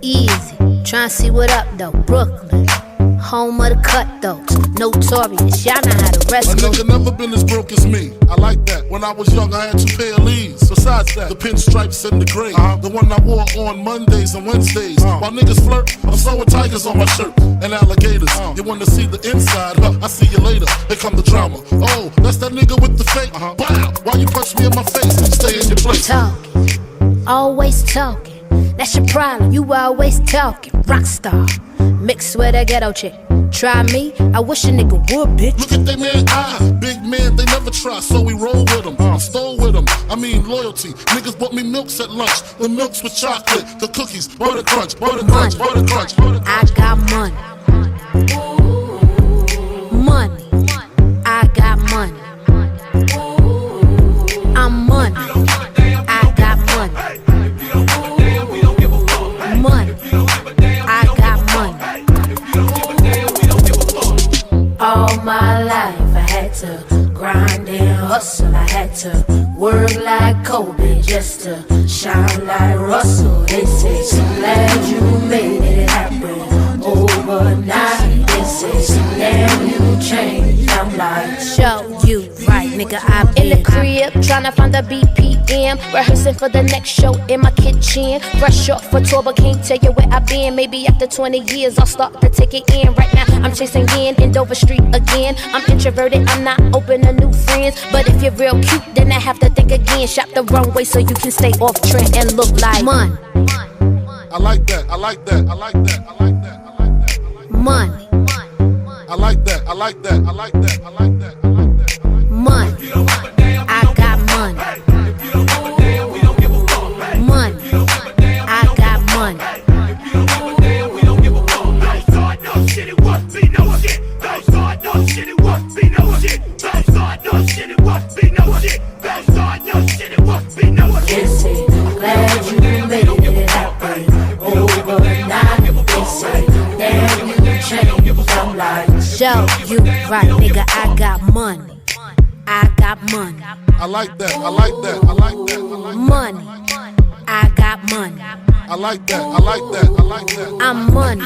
Easy, tryna see what up though. Brooklyn, home of the cutthroats. Notorious, y'all know how to rest. A nigga never been as broke as me. I like that. When I was young, I had 2 pair of leaves. Besides that, the pinstripes and the gray. The one I wore on Mondays and Wednesdays. While niggas flirt, I'm sewing tigers on my shirt and alligators. You wanna see the inside? I see you later. Here come the drama. Oh, that's that nigga with the fake. Wow, why you punch me in my face? Stay in your place. Talking, always talking. That's your problem, you always talking. Rockstar, mixed with a ghetto chick. Try me, I wish a nigga would, bitch. Look at they man, big man, they never try, so we roll with them. I stole with them, I mean loyalty. Niggas bought me milks at lunch, the milks with chocolate, the cookies, butter crunch, butter crunch, butter crunch. I got money. Money, I got money. I'm money, I got money. Money, I got money. All my life I had to grind and hustle. I had to work like Kobe just to shine like Russell. They say, so glad you made it happen overnight. They say, damn, you changed. I'm like, show you right, nigga, I'm in the crib tryna find the BPM, rehearsing for the next show in my kitchen. Fresh off for tour, but can't tell you where I've been. Maybe after 20 years I'll start to take it in. Right now I'm chasing in Dover Street again. I'm introverted, I'm not open to new friends. But if you're real cute, then I have to think again. Shop the wrong way so you can stay off trend and look like money. I like that, I like that, I like that, I like that, I like that. Money. I like that, I like that, I like that, I like that, I like that. Money, I got money. Money, I got money. Don't start no shit, it won't be no shit. Don't start no shit, it won't be no shit. Don't start no shit, it won't be no shit. Don't start no shit, it won't be no shit. They say, glad you made it happen overnight. They say, damn, you changed. I'm like, show you right, nigga, I got money. I got money. I like that, I like that, I like that, I like that. Money, I got money. I like that, I like that, I like that. I'm money.